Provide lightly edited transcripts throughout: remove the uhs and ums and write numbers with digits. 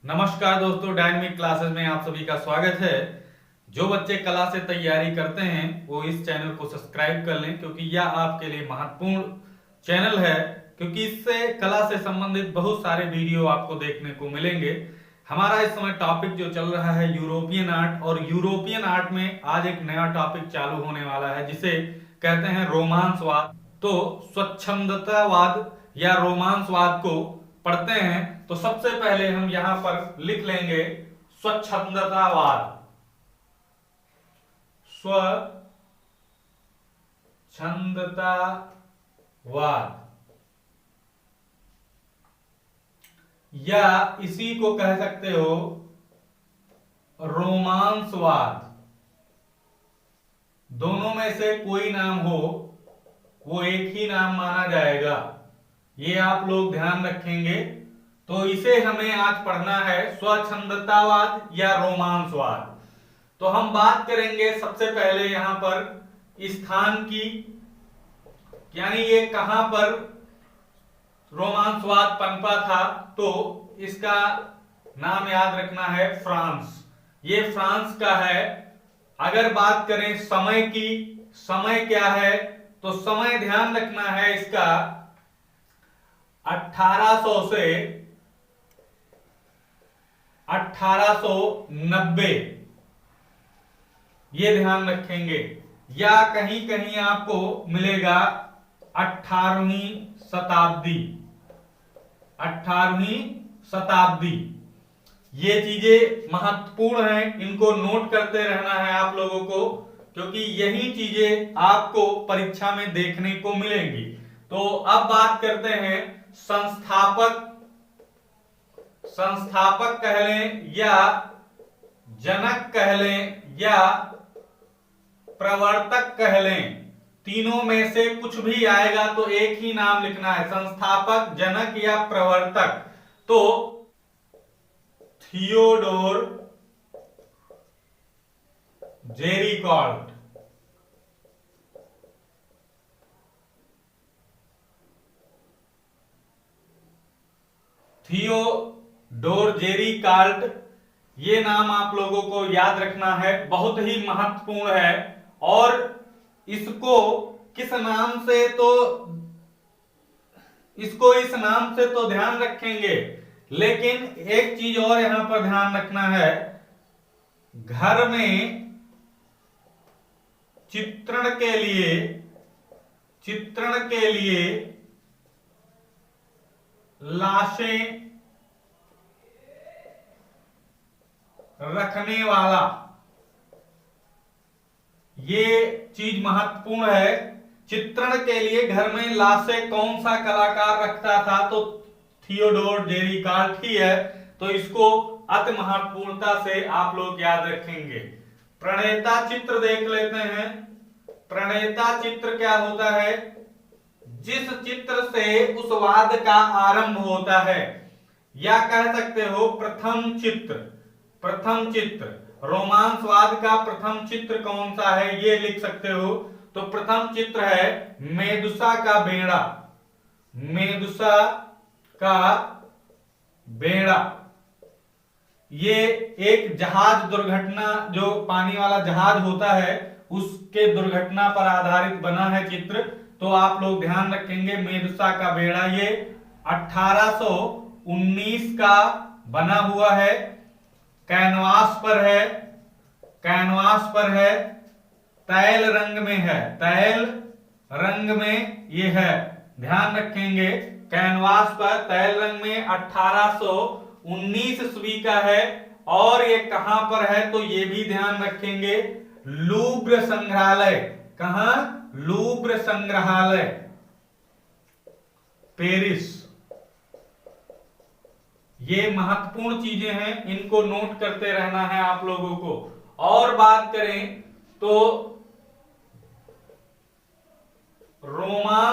नमस्कार दोस्तों, dynamic classes में आप सभी का स्वागत है। जो बच्चे कला से तैयारी करते हैं वो इस चैनल को सब्सक्राइब कर लें, क्योंकि यह आपके लिए महत्वपूर्ण चैनल है। क्योंकि इससे कला से संबंधित बहुत सारे वीडियो आपको देखने को मिलेंगे। हमारा इस समय टॉपिक जो चल रहा है यूरोपियन आर्ट, और यूरोपियन आर्ट में आज एक नया टॉपिक चालू होने वाला है जिसे कहते हैं रोमांसवाद। तो स्वच्छंदतावाद या रोमांसवाद को पढ़ते हैं। तो सबसे पहले हम यहां पर लिख लेंगे स्वच्छंदतावाद। स्वच्छंदतावाद, या इसी को कह सकते हो रोमांसवाद। दोनों में से कोई नाम हो वो एक ही नाम माना जाएगा, ये आप लोग ध्यान रखेंगे। तो इसे हमें आज पढ़ना है, स्वच्छंदतावाद या रोमांसवाद। तो हम बात करेंगे सबसे पहले यहां पर स्थान की, यानी ये कहां पर रोमांसवाद पनपा था। तो इसका नाम याद रखना है फ्रांस। ये फ्रांस का है। अगर बात करें समय की, समय क्या है, तो समय ध्यान रखना है इसका 1800 से 1890, ये ध्यान रखेंगे। या कहीं कहीं आपको मिलेगा 18वीं शताब्दी, 18वीं शताब्दी। ये चीजें महत्वपूर्ण हैं, इनको नोट करते रहना है आप लोगों को, क्योंकि यही चीजें आपको परीक्षा में देखने को मिलेंगी। तो अब बात करते हैं संस्थापक। संस्थापक कह लें या जनक कह लें या प्रवर्तक कह लें, तीनों में से कुछ भी आएगा तो एक ही नाम लिखना है, संस्थापक, जनक या प्रवर्तक। तो थियोडोर जेरिकॉल्ट, थियोडोर जेरिकॉल्ट, ये नाम आप लोगों को याद रखना है, बहुत ही महत्वपूर्ण है। और इसको किस नाम से, तो इसको इस नाम से तो ध्यान रखेंगे, लेकिन एक चीज और यहां पर ध्यान रखना है, घर में चित्रण के लिए, चित्रण के लिए लाशें रखने वाला, ये चीज महत्वपूर्ण है। चित्रण के लिए घर में लाशें कौन सा कलाकार रखता था, तो थियोडोर जेरिकॉल्ट ही है। तो इसको अति महत्वपूर्णता से आप लोग याद रखेंगे। प्रणेता चित्र देख लेते हैं। प्रणेता चित्र क्या होता है, जिस चित्र से उस वाद का आरंभ होता है, या कह सकते हो प्रथम चित्र। प्रथम चित्र, रोमांसवाद का प्रथम चित्र कौन सा है ये लिख सकते हो। तो प्रथम चित्र है मेदुसा का बेड़ा, मेदुसा का बेड़ा। ये एक जहाज दुर्घटना, जो पानी वाला जहाज होता है उसके दुर्घटना पर आधारित बना है चित्र। तो आप लोग ध्यान रखेंगे मेदुसा का बेड़ा, ये 1819 का बना हुआ है, कैनवास पर है, कैनवास पर है, तैल रंग में है, तैल रंग में ये है, ध्यान रखेंगे। कैनवास पर तैल रंग में 1819 ईस्वी का है। और ये कहां पर है, तो ये भी ध्यान रखेंगे, लूव्र संग्रहालय। कहां, लूव्र संग्रहालय, पेरिस। ये महत्वपूर्ण चीजें हैं, इनको नोट करते रहना है आप लोगों को। और बात करें तो रोमांसवाद,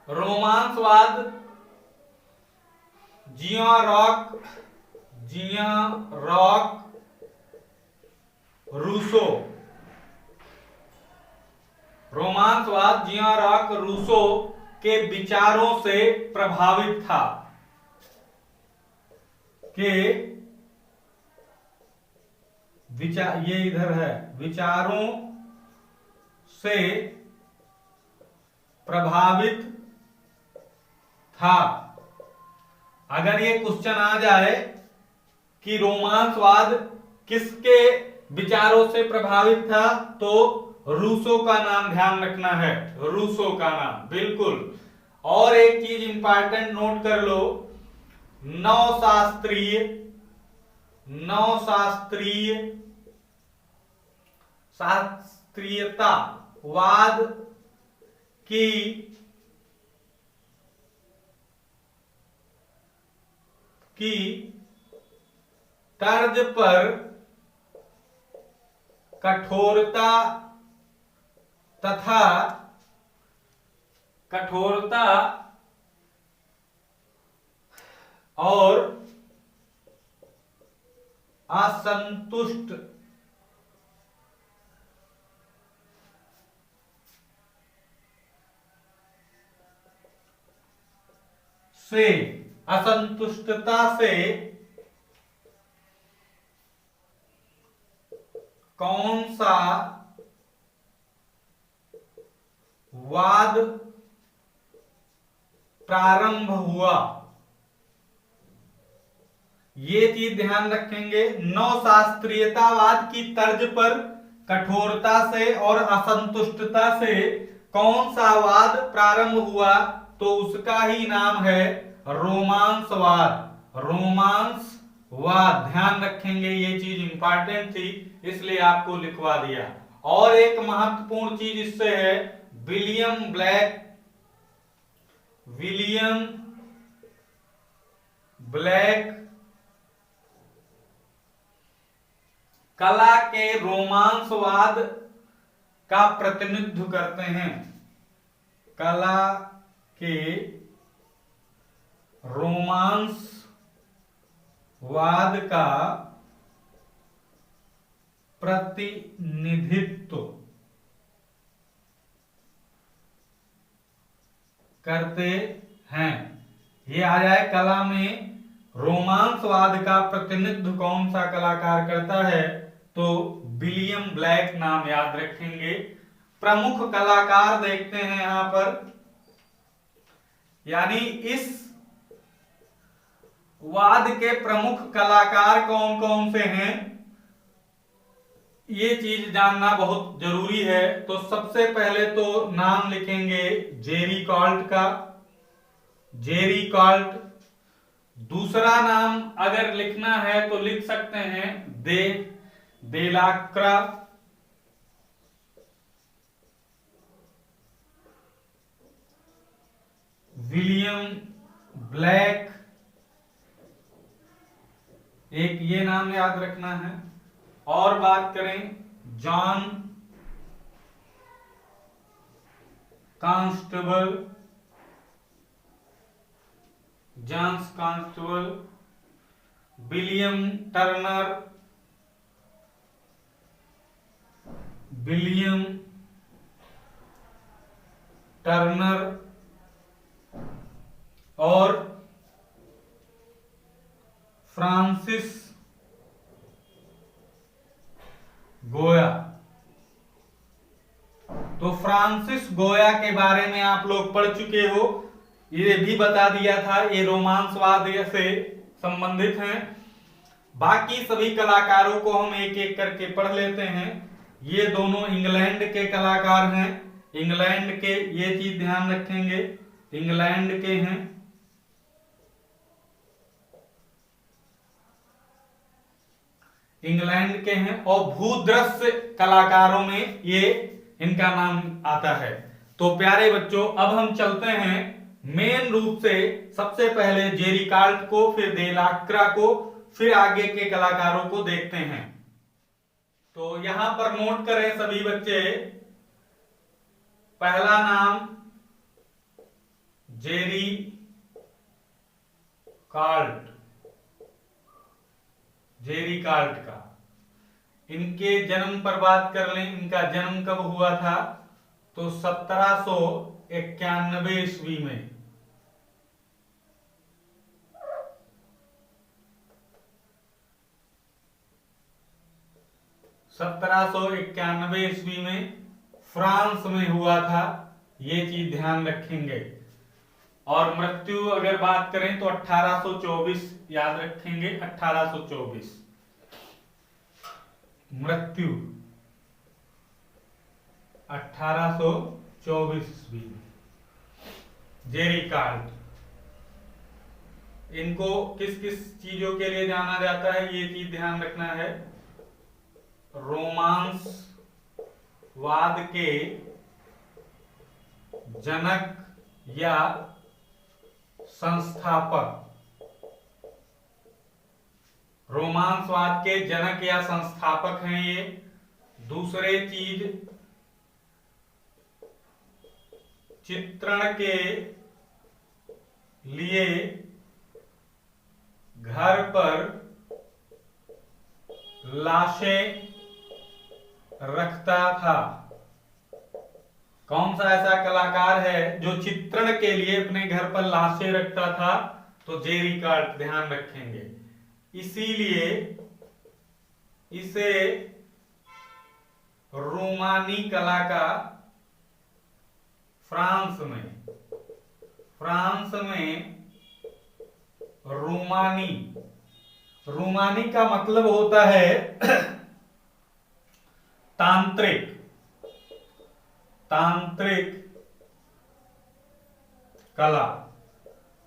रोमांसवाद जियां रॉक, जियां रॉक रूसो, रोमांसवाद जियां रॉक रूसो के विचारों से प्रभावित था, ये इधर है, विचारों से प्रभावित था। अगर ये क्वेश्चन आ जाए कि रोमांसवाद किसके विचारों से प्रभावित था, तो रूसो का नाम ध्यान रखना है, रूसो का नाम, बिल्कुल। और एक चीज इंपॉर्टेंट नोट कर लो, शास्त्रीयतावाद की तर्ज पर कठोरता और असंतुष्ट असंतुष्टता से कौन सा वाद प्रारंभ हुआ, ये चीज ध्यान रखेंगे। नवशास्त्रीयतावाद की तर्ज पर कठोरता से और असंतुष्टता से कौन सा वाद प्रारंभ हुआ, तो उसका ही नाम है रोमांसवाद। रोमांसवाद ध्यान रखेंगे, ये चीज इंपॉर्टेंट थी इसलिए आपको लिखवा दिया। और एक महत्वपूर्ण चीज इससे है, विलियम ब्लैक कला के रोमांसवाद का प्रतिनिधित्व करते हैं, कला के रोमांसवाद का प्रतिनिधित्व करते हैं। ये आ जाए, कला में रोमांसवाद का प्रतिनिधित्व कौन सा कलाकार करता है, तो विलियम ब्लैक नाम याद रखेंगे। प्रमुख कलाकार देखते हैं यहां पर, यानी इस वाद के प्रमुख कलाकार कौन कौन से हैं, ये चीज जानना बहुत जरूरी है। तो सबसे पहले तो नाम लिखेंगे जेरी कॉल्ट का, जेरी कॉल्ट। दूसरा नाम अगर लिखना है तो लिख सकते हैं देलाक्रा, विलियम ब्लैक, एक ये नाम याद रखना है। और बात करें जॉन कांस्टेबल, विलियम टर्नर और फ्रांसिस गोया। तो फ्रांसिस गोया के बारे में आप लोग पढ़ चुके हो, ये भी बता दिया था, ये रोमांसवाद से संबंधित हैं। बाकी सभी कलाकारों को हम एक एक करके पढ़ लेते हैं। ये दोनों इंग्लैंड के कलाकार हैं, इंग्लैंड के, ये चीज ध्यान रखेंगे, इंग्लैंड के हैं। इंग्लैंड के हैं और भूदृश्य कलाकारों में ये इनका नाम आता है। तो प्यारे बच्चों, अब हम चलते हैं मेन रूप से, सबसे पहले जेरी कॉल्ट को, फिर देलाक्रा को, फिर आगे के कलाकारों को देखते हैं। तो यहां पर नोट करें सभी बच्चे, पहला नाम जेरी कॉल्ट, जेरी कॉल्ट का। इनके जन्म पर बात कर लें, इनका जन्म कब हुआ था, तो 1700 1791 ईस्वी में 1791 ईस्वी में फ्रांस में हुआ था, ये चीज ध्यान रखेंगे। और मृत्यु अगर बात करें तो 1824 याद रखेंगे, 1824 मृत्यु 1824 ईस्वी में जेरी कार्ड। इनको किस किस चीजों के लिए जाना जाता है ये चीज ध्यान रखना है। रोमांसवाद के जनक या संस्थापक, रोमांसवाद के जनक या संस्थापक हैं ये। दूसरे चीज चित्रण के लिए घर पर लाशें रखता था। कौन सा ऐसा कलाकार है जो चित्रण के लिए अपने घर पर लाशें रखता था? तो जेरी कार्ड, ध्यान रखेंगे। इसीलिए इसे रोमानी कला का फ्रांस में रोमानी का मतलब होता है तांत्रिक कला।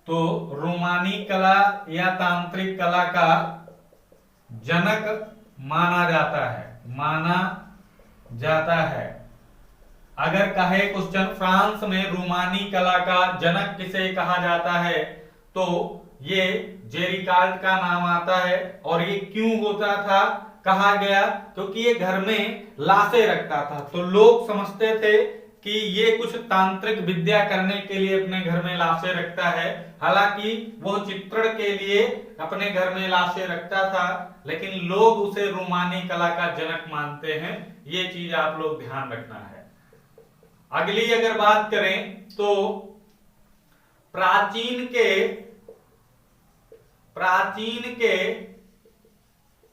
तो रोमानी कला या तांत्रिक कला का जनक माना जाता है। अगर कहे क्वेश्चन फ्रांस में रोमानी कला का जनक किसे कहा जाता है, तो ये जेरी कार्ड का नाम आता है। और ये क्यों होता था, कहा गया क्योंकि ये घर में लाशें रखता था। तो लोग समझते थे कि ये कुछ तांत्रिक विद्या करने के लिए अपने घर में लाशें रखता है। हालांकि वो चित्रण के लिए अपने घर में लाशें रखता था, लेकिन लोग उसे रोमानी कला का जनक मानते हैं। ये चीज आप लोग ध्यान रखना है। अगली अगर बात करें तो प्राचीन के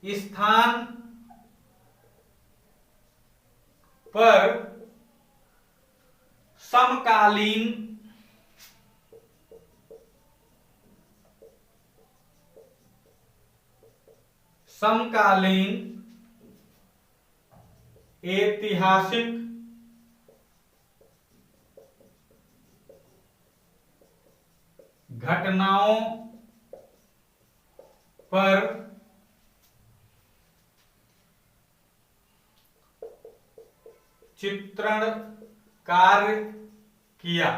स्थान पर समकालीन ऐतिहासिक घटनाओं पर चित्रण कार्य किया।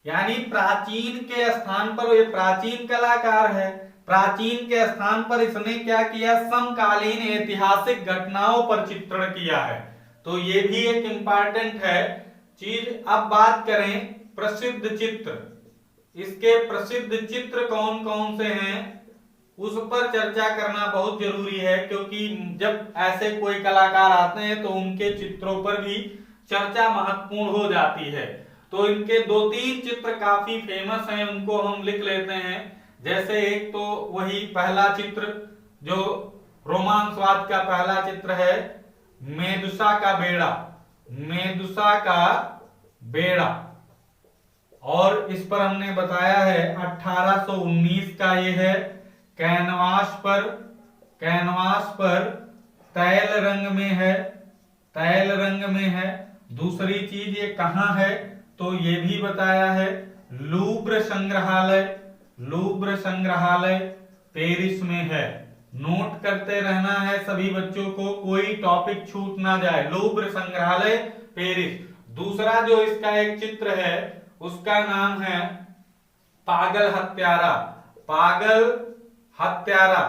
यानी प्राचीन के स्थान पर, ये प्राचीन कलाकार है, प्राचीन के स्थान पर इसने क्या किया, समकालीन ऐतिहासिक घटनाओं पर चित्रण किया है। तो ये भी एक इंपॉर्टेंट है चीज। अब बात करें प्रसिद्ध चित्र, इसके प्रसिद्ध चित्र कौन कौन से हैं उस पर चर्चा करना बहुत जरूरी है, क्योंकि जब ऐसे कोई कलाकार आते हैं तो उनके चित्रों पर भी चर्चा महत्वपूर्ण हो जाती है। तो इनके 2-3 चित्र काफी फेमस हैं, उनको हम लिख लेते हैं। जैसे एक तो वही पहला चित्र जो रोमांसवाद का पहला चित्र है, मेदुसा का बेड़ा। और इस पर हमने बताया है 1819 का ये है। कैनवास पर तैल रंग में है। दूसरी चीज ये कहाँ है, तो ये भी बताया है। लूव्र संग्रहालय पेरिस में है। नोट करते रहना है सभी बच्चों को, कोई टॉपिक छूट ना जाए। लूव्र संग्रहालय पेरिस। दूसरा जो इसका एक चित्र है उसका नाम है पागल हत्यारा।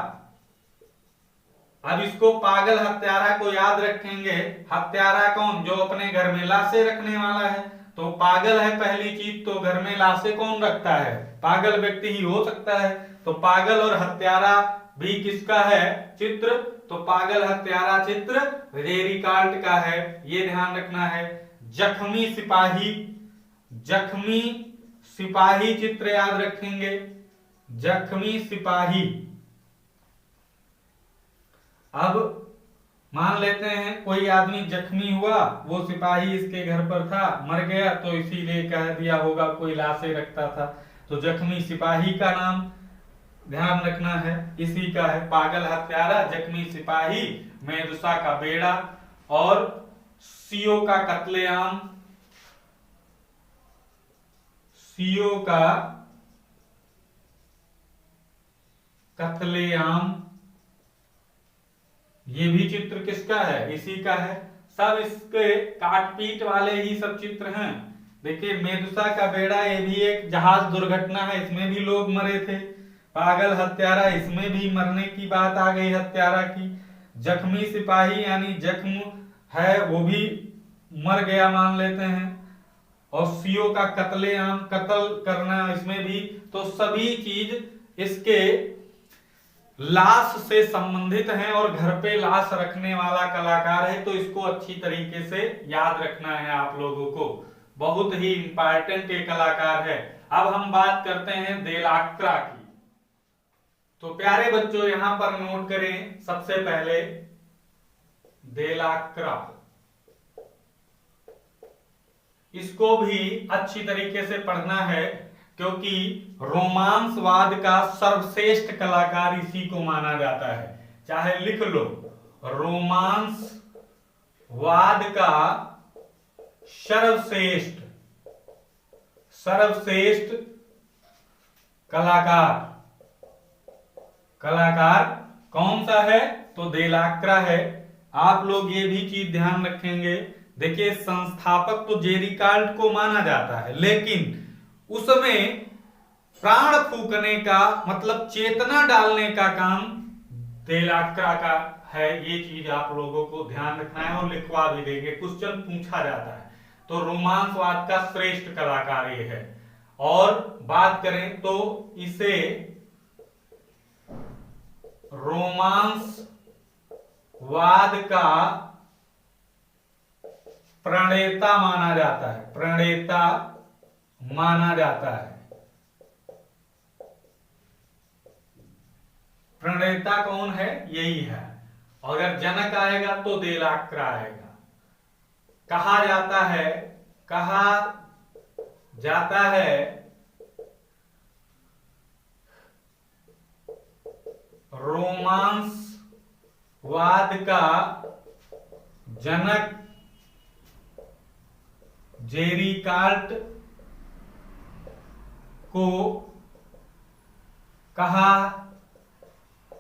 अब इसको पागल हत्यारा को याद रखेंगे। हत्यारा कौन, जो अपने घर में लाशें रखने वाला है। तो पागल है पहली चीज, तो घर में लाशें कौन रखता है, पागल व्यक्ति ही हो सकता है। तो पागल और हत्यारा भी किसका है चित्र, तो पागल हत्यारा चित्र जेरी कार्ड का है, ये ध्यान रखना है। जख्मी जख्मी सिपाही चित्र याद रखेंगे, जख्मी सिपाही। अब मान लेते हैं कोई आदमी जख्मी हुआ, वो सिपाही इसके घर पर था, मर गया, तो इसीलिए कह दिया होगा कोई लाशें रखता था, तो जख्मी सिपाही का नाम ध्यान रखना है, इसी का है। पागल हत्यारा, जख्मी सिपाही, मेदुसा का बेड़ा और सीओ का कत्लेआम, सीओ का कत्लेआम। ये भी चित्र किसका है? इसी का है। सब इसके काटपीट वाले ही सब चित्र हैं। देखिए मेदुसा का बेड़ा, ये भी एक जहाज दुर्घटना है, इसमें भी लोग मरे थे। पागल हत्यारा, इसमें भी मरने की बात आ गई हत्यारा की। जख्मी सिपाही यानी जख्म है, वो भी मर गया मान लेते हैं। और सीओ का कत्लेआम, कत्ल करना, इसमें भी। तो सभी चीज इसके लाश से संबंधित हैं और घर पे लाश रखने वाला कलाकार है, तो इसको अच्छी तरीके से याद रखना है आप लोगों को। बहुत ही इंपॉर्टेंट ये कलाकार है। अब हम बात करते हैं देलाक्रा की। तो प्यारे बच्चों यहां पर नोट करें सबसे पहले देलाक्रा, इसको भी अच्छी तरीके से पढ़ना है क्योंकि रोमांसवाद का सर्वश्रेष्ठ कलाकार इसी को माना जाता है। चाहे लिख लो, रोमांसवाद का सर्वश्रेष्ठ सर्वश्रेष्ठ कलाकार कौन सा है? तो देलाक्रा है। आप लोग ये भी चीज ध्यान रखेंगे। देखिए संस्थापक तो जेरिकाल्ट को माना जाता है, लेकिन उसमें प्राण फूकने का मतलब चेतना डालने का काम देलाक्रा का है। ये चीज आप लोगों को ध्यान रखना है और लिखवा भी देंगे, क्वेश्चन पूछा जाता है। तो रोमांसवाद का श्रेष्ठ कलाकार ये है। और बात करें तो इसे रोमांसवाद का प्रणेता माना जाता है, प्रणेता माना जाता है। प्रणेता कौन है? यही है। अगर जनक आएगा तो देलाक्रा आएगा। कहा जाता है रोमांसवाद का जनक जेरिकाल्ट को कहा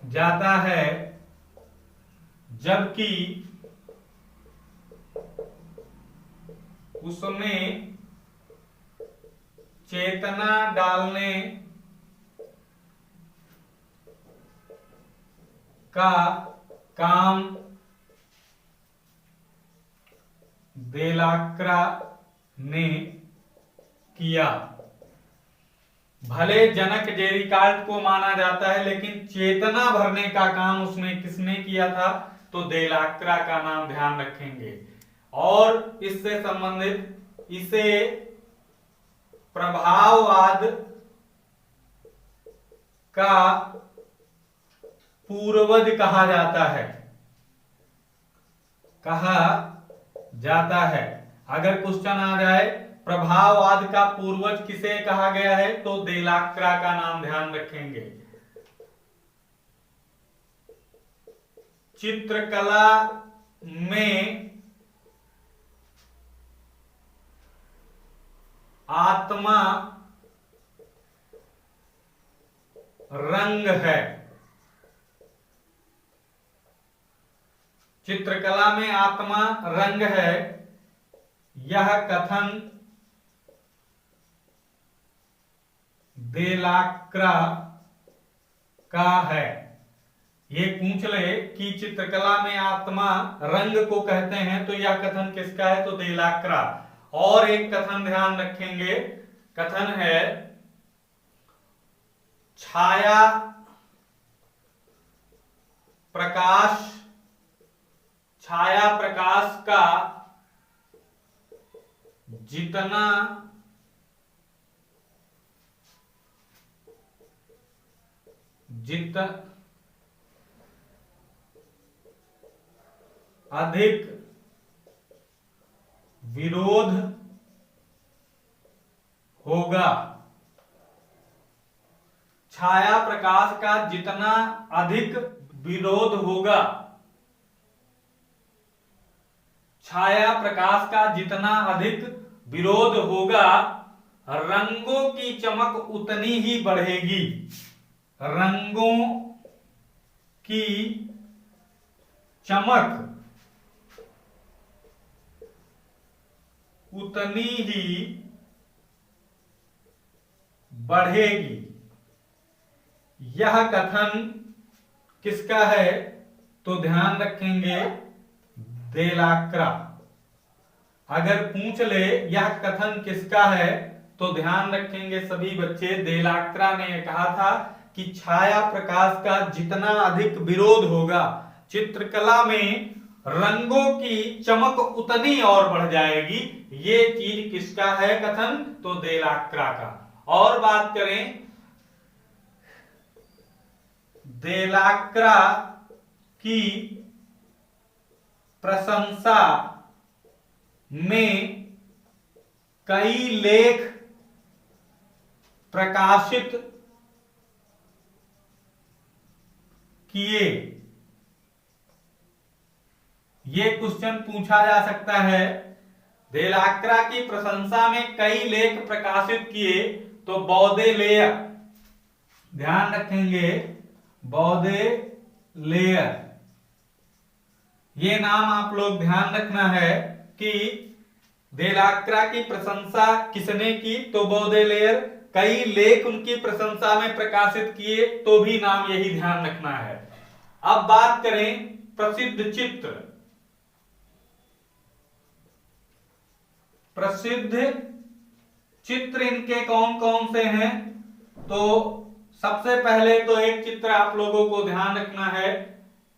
जाता है, जबकि उसमें चेतना डालने का काम देलाक्रा ने किया। भले जनक जेरिकाल्ट को माना जाता है, लेकिन चेतना भरने का काम उसमें किसने किया था? तो देलाक्रा का नाम ध्यान रखेंगे। और इससे संबंधित इसे प्रभाववाद का पूर्वज कहा जाता है। अगर क्वेश्चन आ जाए प्रभाववाद का पूर्वज किसे कहा गया है, तो देलाक्रा का नाम ध्यान रखेंगे। चित्रकला में आत्मा रंग है। चित्रकला में आत्मा रंग है, यह कथन देलाक्रा का है। ये पूछ ले कि चित्रकला में आत्मा रंग को कहते हैं, तो यह कथन किसका है? तो देलाक्रा। और एक कथन ध्यान रखेंगे, कथन है छाया प्रकाश का जितना जित अधिक विरोध होगा, छाया प्रकाश का जितना अधिक विरोध होगा, छाया प्रकाश का जितना अधिक विरोध होगा, रंगों की चमक उतनी ही बढ़ेगी, रंगों की चमक उतनी ही बढ़ेगी। यह कथन किसका है? तो ध्यान रखेंगे देलाक्रा। अगर पूछ ले यह कथन किसका है तो ध्यान रखेंगे सभी बच्चे, देलाक्रा ने कहा था कि छाया प्रकाश का जितना अधिक विरोध होगा, चित्रकला में रंगों की चमक उतनी और बढ़ जाएगी। ये चीज किसका है कथन? तो देलाक्रा का। और बात करें देलाक्रा की प्रशंसा में कई लेख प्रकाशित किए। ये क्वेश्चन पूछा जा सकता है, देलाक्रा की प्रशंसा में कई लेख प्रकाशित किए, तो बौदेलेयर, ध्यान रखेंगे बौदेलेयर, ये नाम आप लोग ध्यान रखना है कि देलाक्रा की प्रशंसा किसने की? तो बौदेलेयर। कई लेख उनकी प्रशंसा में प्रकाशित किए, तो भी नाम यही ध्यान रखना है। अब बात करें प्रसिद्ध चित्र। प्रसिद्ध चित्र इनके कौन कौन से हैं? तो सबसे पहले तो एक चित्र आप लोगों को ध्यान रखना है,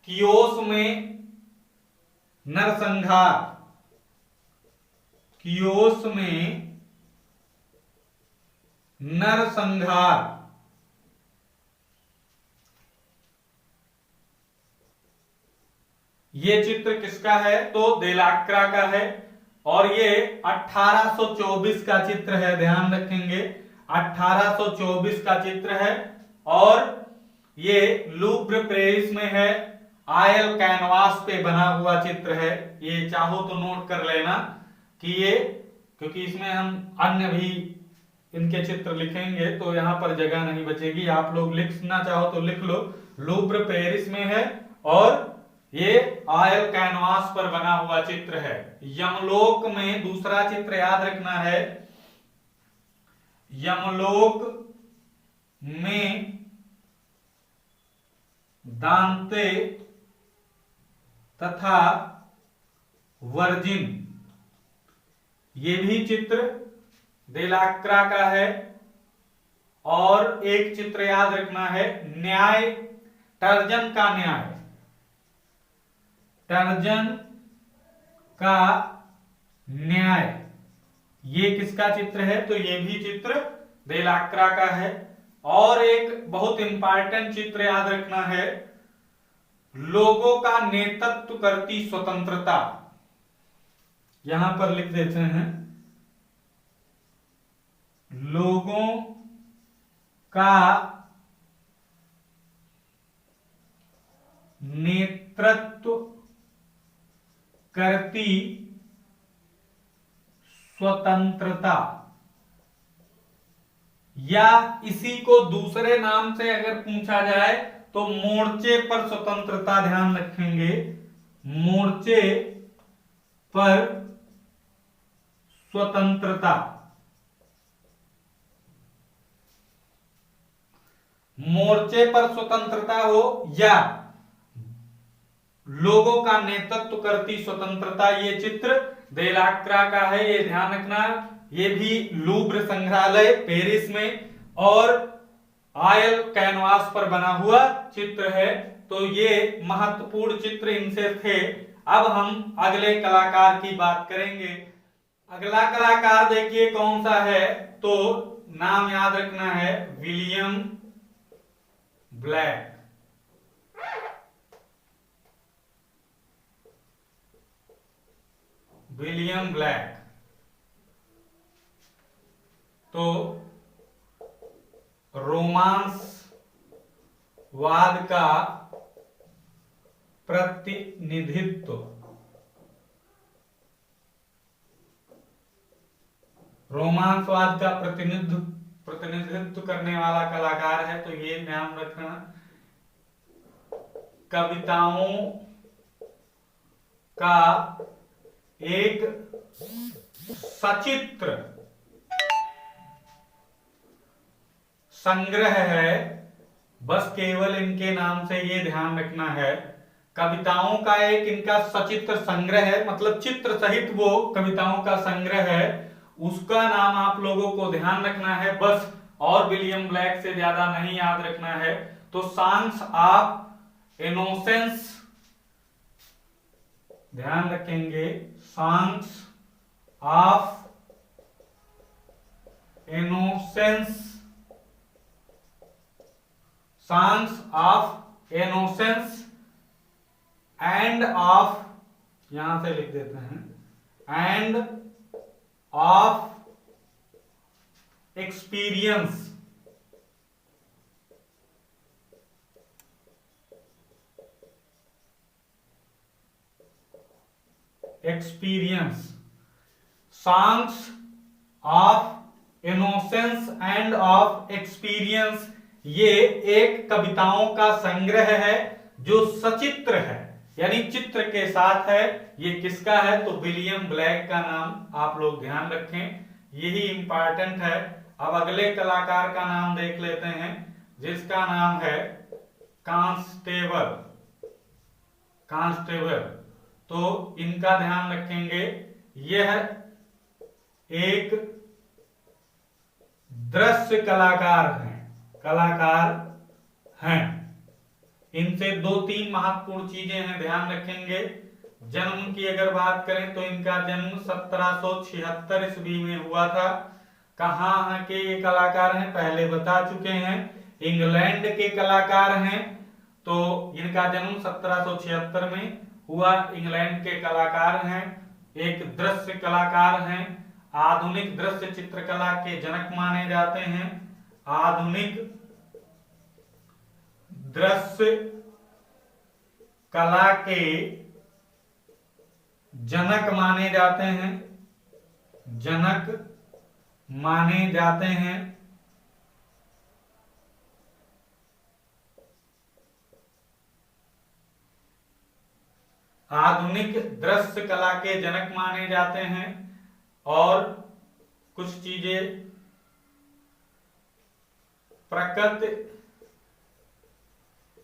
कियोस में नरसंहार, कियोस में नरसंहार। ये चित्र किसका है? तो देलाक्रा का है, और ये 1824 का चित्र है, ध्यान रखेंगे 1824 का चित्र है, और ये लूव्र पेरिस में है, ऑयल कैनवास पे बना हुआ चित्र है। ये चाहो तो नोट कर लेना कि ये, क्योंकि इसमें हम अन्य भी इनके चित्र लिखेंगे तो यहां पर जगह नहीं बचेगी, आप लोग लिखना चाहो तो लिख लो। लूव्र पेरिस में है और ये ऑयल कैनवास पर बना हुआ चित्र है। यमलोक में दूसरा चित्र याद रखना है, यमलोक में दांते तथा वर्जिन, ये भी चित्र देलाक्रा का है। और एक चित्र याद रखना है, न्याय, टर्जन का न्याय, टर्जन का न्याय, ये किसका चित्र है? तो ये भी चित्र देलाक्रा का है। और एक बहुत इंपॉर्टेंट चित्र याद रखना है, लोगों का नेतृत्व करती स्वतंत्रता, यहां पर लिख देते हैं, लोगों का नेतृत्व करती स्वतंत्रता, या इसी को दूसरे नाम से अगर पूछा जाए तो मोर्चे पर स्वतंत्रता, ध्यान रखेंगे मोर्चे पर स्वतंत्रता, मोर्चे पर स्वतंत्रता हो या लोगों का नेतृत्व करती स्वतंत्रता, ये चित्र देलाक्रा का है, ये ध्यान रखना। ये भी लूव्र संग्रहालय पेरिस में और ऑयल कैनवास पर बना हुआ चित्र है। तो ये महत्वपूर्ण चित्र इनसे थे। अब हम अगले कलाकार की बात करेंगे। अगला कलाकार देखिए कौन सा है, तो नाम याद रखना है, विलियम ब्लैक। William black. तो रोमांसवाद का प्रतिनिधित्व, रोमांसवाद का प्रतिनिधित्व करने वाला कलाकार है। तो ये ध्यान रखना, कविताओं का एक सचित्र संग्रह है। बस केवल इनके नाम से ये ध्यान रखना है, कविताओं का एक इनका सचित्र संग्रह है, मतलब चित्र सहित वो कविताओं का संग्रह है। उसका नाम आप लोगों को ध्यान रखना है बस, और विलियम ब्लैक से ज्यादा नहीं याद रखना है। तो सॉन्ग्स ऑफ इनोसेंस ध्यान रखेंगे, songs of innocence, songs of innocence end of, यहां से लिख देते हैं, end of experience. Experience, songs of innocence end of experience, ये एक कविताओं का संग्रह है जो सचित्र है, यानी चित्र के साथ है। ये किसका है? तो विलियम ब्लैक का नाम आप लोग ध्यान रखें, यही इंपॉर्टेंट है। अब अगले कलाकार का नाम देख लेते हैं, जिसका नाम है कांस्टेबल। कांस्टेबल, तो इनका ध्यान रखेंगे, यह एक दृश्य कलाकार हैं, कलाकार हैं। इनसे दो तीन महत्वपूर्ण चीजें हैं, ध्यान रखेंगे। जन्म की अगर बात करें तो इनका जन्म 1776 ईस्वी में हुआ था। कहाँ के ये कलाकार हैं पहले बता चुके हैं, इंग्लैंड के कलाकार हैं। तो इनका जन्म 1776 में हुआ, इंग्लैंड के कलाकार हैं, एक दृश्य कलाकार हैं, आधुनिक दृश्य चित्रकला के जनक माने जाते हैं। आधुनिक दृश्य कला के जनक माने जाते हैं, जनक माने जाते हैं। आधुनिक दृश्य कला के जनक माने जाते हैं। और कुछ चीजें, प्रकृति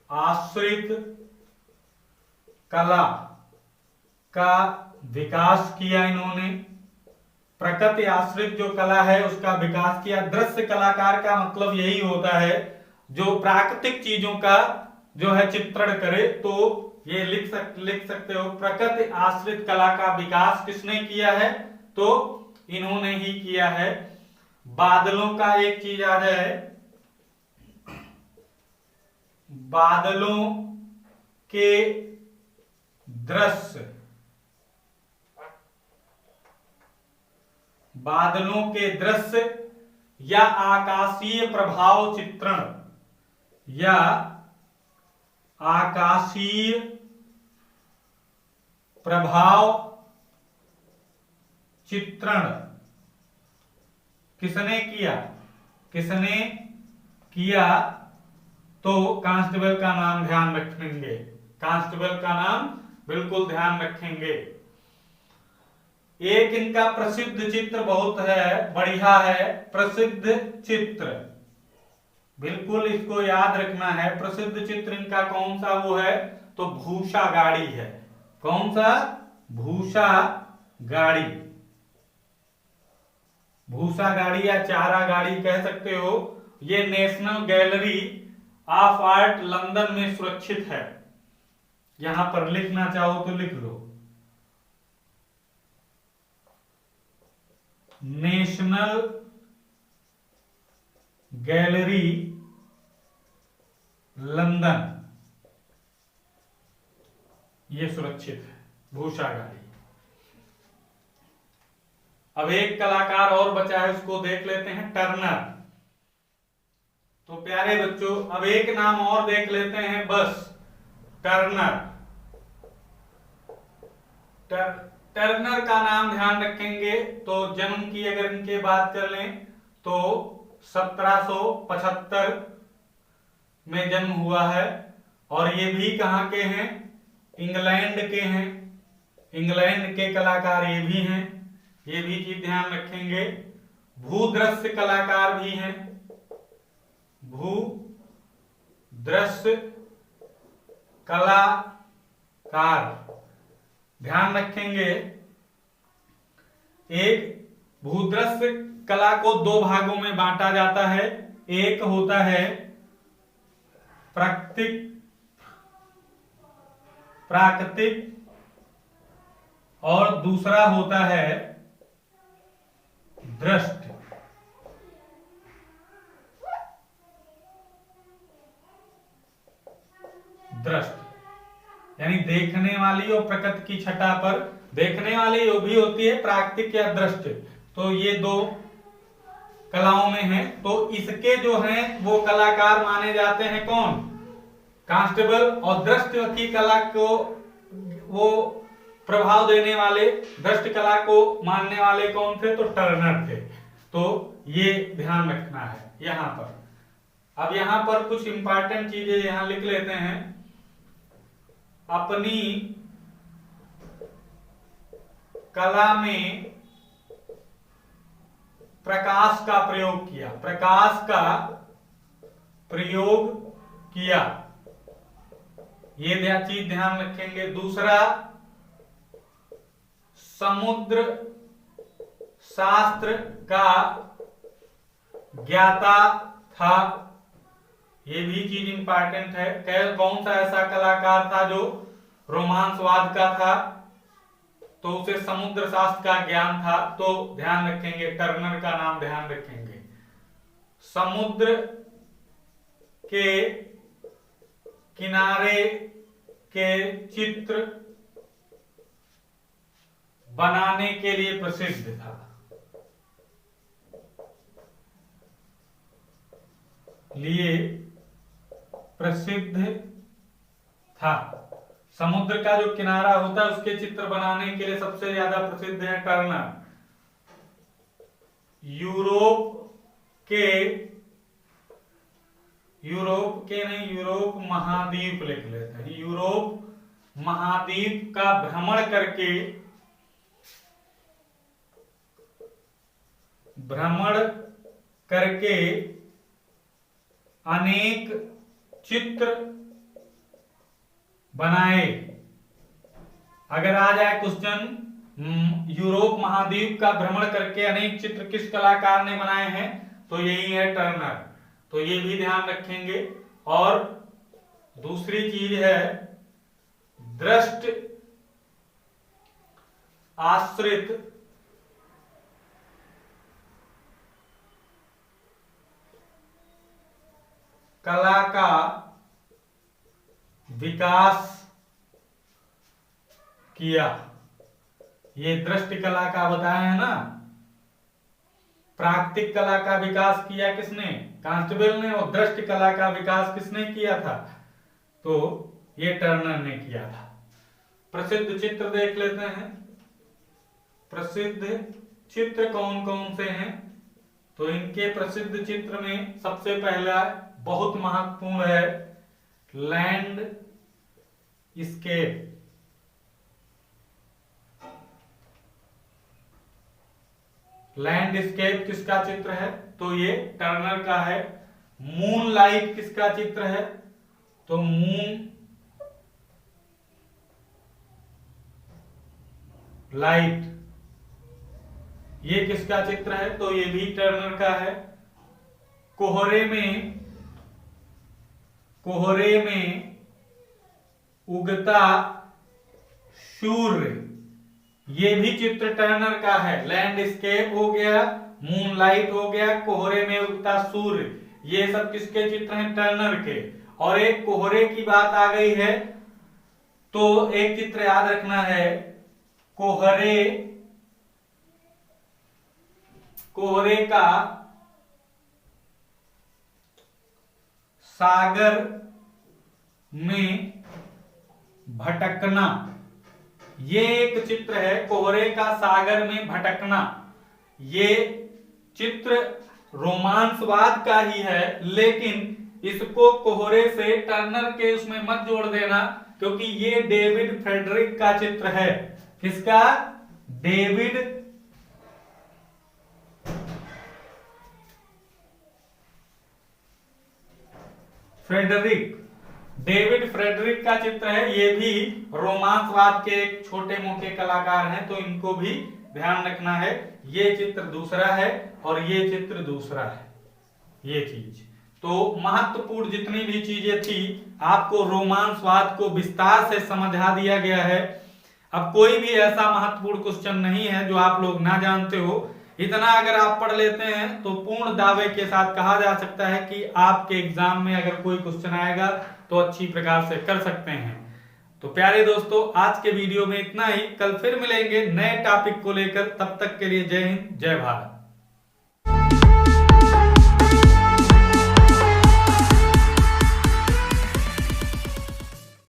आश्रित कला का विकास किया इन्होंने, प्रकृति आश्रित जो कला है उसका विकास किया। दृश्य कलाकार का मतलब यही होता है जो प्राकृतिक चीजों का जो है चित्रण करे। तो ये लिख सकते हो, प्रकृति आश्रित कला का विकास किसने किया है? तो इन्होंने ही किया है। बादलों का एक चीज आ जाए, बादलों के दृश्य, बादलों के दृश्य या आकाशीय प्रभाव चित्रण, या आकाशीय प्रभाव चित्रण किसने किया? किसने किया? तो कांस्टेबल का नाम ध्यान रखेंगे, कांस्टेबल का नाम बिल्कुल ध्यान रखेंगे। एक इनका प्रसिद्ध चित्र बहुत है, बढ़िया है, प्रसिद्ध चित्र, बिल्कुल इसको याद रखना है। प्रसिद्ध चित्र इनका कौन सा वो है? तो भूषा गाड़ी है। कौन सा? भूषा गाड़ी, भूषा गाड़ी या चारा गाड़ी कह सकते हो। ये national gallery of art London में सुरक्षित है। यहां पर लिखना चाहो तो लिख लो, नेशनल गैलरी लंदन, ये सुरक्षित है, भूषा गाड़ी। अब एक कलाकार और बचा है, उसको देख लेते हैं, टर्नर। तो प्यारे बच्चों अब एक नाम और देख लेते हैं, बस टर्नर। टर्नर का नाम ध्यान रखेंगे तो जन्म की अगर इनके बात कर लें तो 1775 में जन्म हुआ है, और ये भी कहाँ के हैं, इंग्लैंड के हैं। इंग्लैंड के कलाकार ये भी हैं, ये भी चीज ध्यान रखेंगे। भूदृश्य कलाकार भी हैं, भूदृश्य कलाकार ध्यान रखेंगे। एक भूदृश्य कला को दो भागों में बांटा जाता है, एक होता है प्राकृतिक और दूसरा होता है दृष्ट। यानी देखने वाली और प्रकृति की छटा पर देखने वाली वो भी होती है प्राकृतिक या दृष्ट। तो ये दो कलाओं में है। तो इसके जो हैं वो कलाकार माने जाते हैं कौन, कांस्टेबल। और दृष्ट की कला को वो प्रभाव देने वाले, दृष्ट कला को मानने वाले कौन थे, तो टर्नर थे। तो ये ध्यान रखना है यहां पर। अब यहां पर कुछ इंपॉर्टेंट चीजें यहां लिख लेते हैं। अपनी कला में प्रकाश का प्रयोग किया, प्रकाश का प्रयोग किया, ये चीज ध्यान रखेंगे। दूसरा, समुद्र शास्त्र का ज्ञाता था, ये भी चीज इंपॉर्टेंट है। कौन सा ऐसा कलाकार था जो रोमांसवाद का था, तो उसे समुद्र शास्त्र का ज्ञान था, तो ध्यान रखेंगे, टर्नर का नाम ध्यान रखेंगे। समुद्र के किनारे के चित्र बनाने के लिए प्रसिद्ध था। प्रसिद्ध था। समुद्र का जो किनारा होता है उसके चित्र बनाने के लिए सबसे ज्यादा प्रसिद्ध है टर्नर। यूरोप महाद्वीप लिख लेते हैं। यूरोप महाद्वीप का भ्रमण करके अनेक चित्र बनाए। अगर आ जाए क्वेश्चन, यूरोप महाद्वीप का भ्रमण करके अनेक चित्र किस कलाकार ने बनाए हैं, तो यही है टर्नर। तो ये भी ध्यान रखेंगे। और दूसरी चीज है दृष्ट आश्रित कला का विकास किया। ये दृष्ट कला का बताया है ना। प्राकृतिक कला का विकास किया किसने, कांस्टेबल ने। और दृष्ट कला का विकास किसने किया था, तो ये टर्नर ने किया था। प्रसिद्ध चित्र देख लेते हैं। प्रसिद्ध चित्र कौन कौन से हैं, तो इनके प्रसिद्ध चित्र में सबसे पहला बहुत महत्वपूर्ण है लैंड स्केप। लैंडस्केप किसका चित्र है, तो ये टर्नर का है। मून लाइट किसका चित्र है, तो मून लाइट ये किसका चित्र है, तो ये भी टर्नर का है। कोहरे में उगता सूर्य, ये भी चित्र टर्नर का है। लैंडस्केप हो गया, मूनलाइट हो गया, कोहरे में उगता सूर्य, ये सब किसके चित्र हैं, टर्नर के। और एक कोहरे की बात आ गई है, तो एक चित्र याद रखना है, कोहरे का सागर में भटकना। ये एक चित्र है, कोहरे का सागर में भटकना। ये चित्र रोमांसवाद का ही है, लेकिन इसको कोहरे से टर्नर के उसमें मत जोड़ देना, क्योंकि ये डेविड फ्रेडरिक का चित्र है। किसका? डेविड फ्रेडरिक का चित्र है। ये भी रोमांसवाद के एक छोटे मोटे कलाकार हैं, तो इनको भी ध्यान रखना है। ये चित्र दूसरा है और ये चित्र दूसरा है। ये चीज तो महत्वपूर्ण जितनी भी चीजें थी आपको रोमांसवाद को विस्तार से समझा दिया गया है। अब कोई भी ऐसा महत्वपूर्ण क्वेश्चन नहीं है जो आप लोग ना जानते हो। इतना अगर आप पढ़ लेते हैं तो पूर्ण दावे के साथ कहा जा सकता है कि आपके एग्जाम में अगर कोई क्वेश्चन आएगा तो अच्छी प्रकार से कर सकते हैं। तो प्यारे दोस्तों, आज के वीडियो में इतना ही। कल फिर मिलेंगे नए टॉपिक को लेकर। तब तक के लिए जय हिंद, जय भारत।